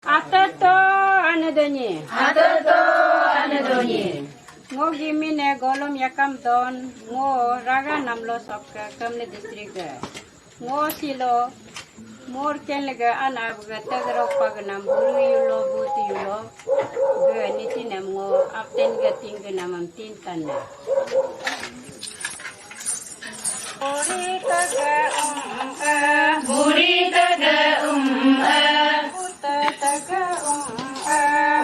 Atato anadoni. Ngo gimi ne golom yakam don. Ngo raga namlo sokka kamne distrika. Ngo silo. Mor kenlega anab ga tagaro pag nam buru yulo buti yulo. Ga niti nam ngo apten ga tingga namam tintanna. Buri taga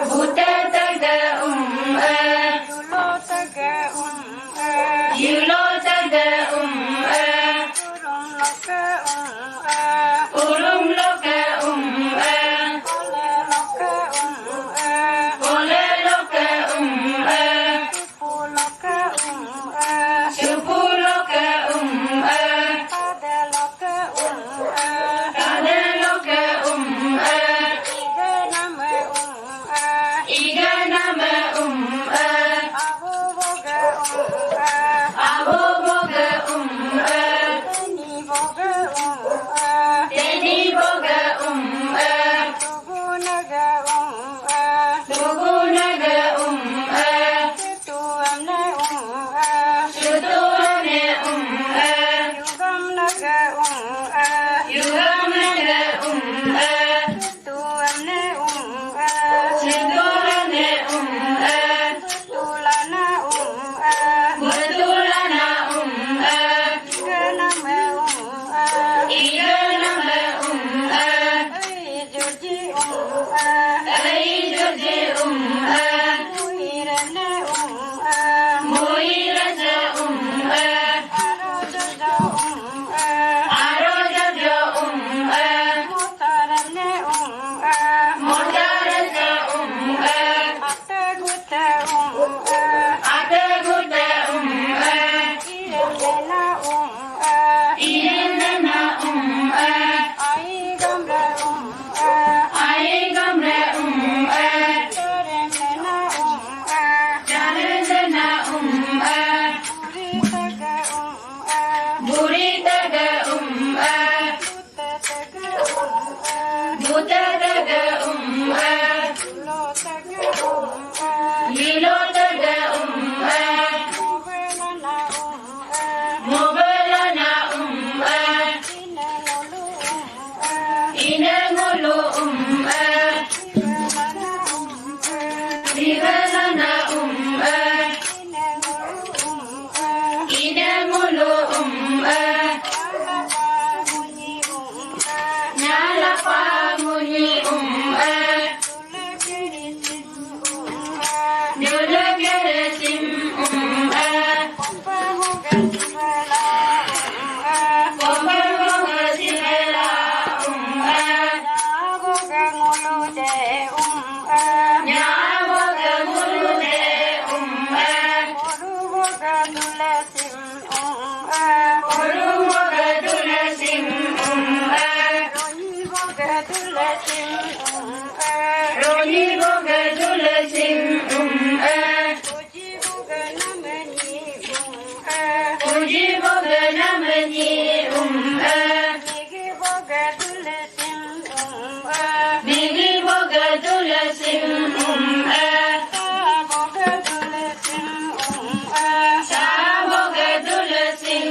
buta taga yulo taga urum loka ole loka shupu loka kade loka iga nama abo boga teni boga tugunaga shutuane yugamnaga shutuane betulana iga nama ai jurji muiraja arojaja motaraja ataguta irendana ai gamra jarendana buri taga buta taga lilo taga mobalana inengulu rigalana inengulu nyalapa munyi dulu keresim komboga sibela nyaboga mulude oruboga dulasim roni boga dulasim uji boga namani bigi boga dulasim sa boga dulasim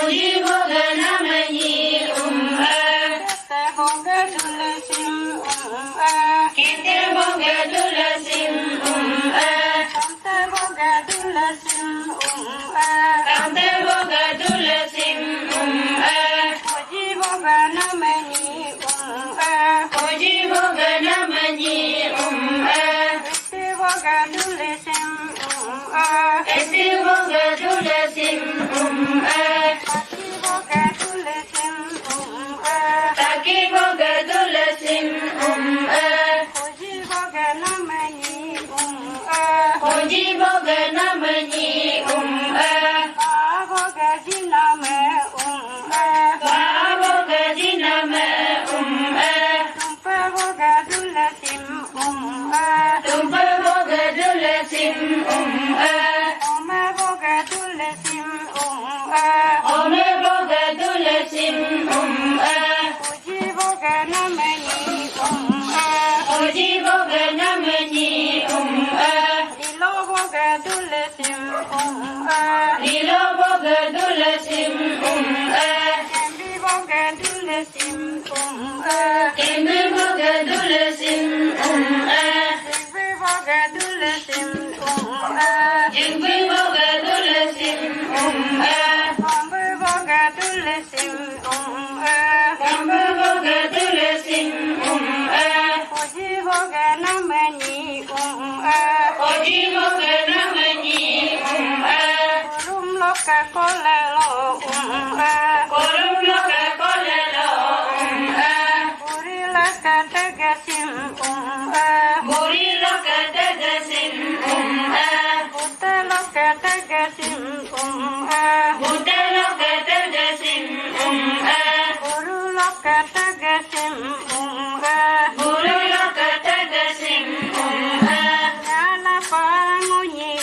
uji boga namani kete boga dulasim kante boga dulasim uji boga namani esti boga dulasim taki boga dulasim uji boga namani baboga diname tumpa boga dulasim ome boga dulasim sim Kimbi boga dule sim Jigbi boga dule sim Jigbi boga dule sim Kambu boga dule sim Kambu boga dule sim Oji boga namani Oji boga namani Kurum loka kolelo Korum loka kolelo Puri laka tagasim Buri loka tagasim Buta loka tagasim Buta loka tagasim Guru loka tagasim Buru loka tagasim Nyala pangunyi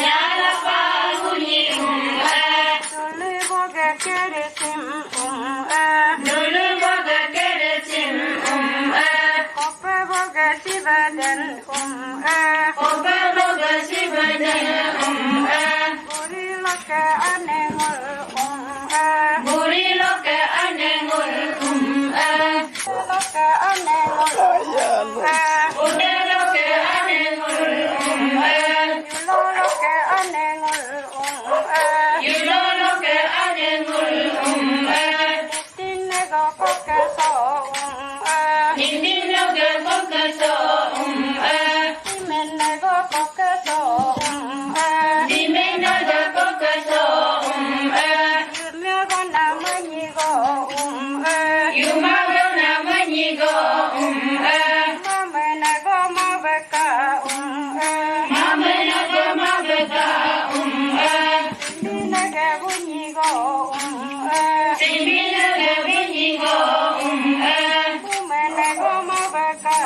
Nyala pangunyi Tuli boga keresim Dulu boga keresim Kopa boga sibadan Opa boga sibadan Guri loka anengol Buri loka anengul Loka anengol Uda loka anengul Yulo loka anengol Yulo loka anengul Tinego koka so Nindin loka koka so Timenego koka so Dimena da koka so Yumego namanyigo Yumago na manyigo Mamenego mabeka Mamena go mabeka Dinege bunyigo Simbina ga binyigo Kumenego mabeka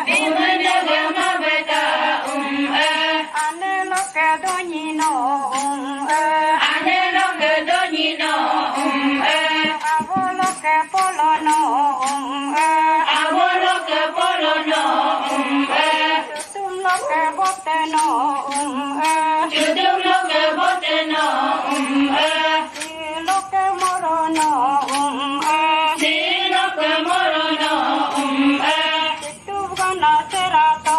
Dimena ga mabeka Ane loke donyino Ane loka donyino Abo loke polono Abo loka polono Susum loke boteno Judum loka boteno Loke morono Si loka morono Situb gana serato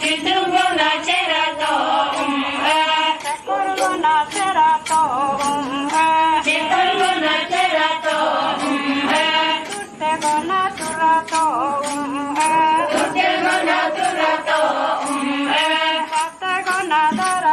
Kitum gona cerato Sekor gana serato Cikal gona cerato Tutte gana surato Tutel gona turato Kate gana darato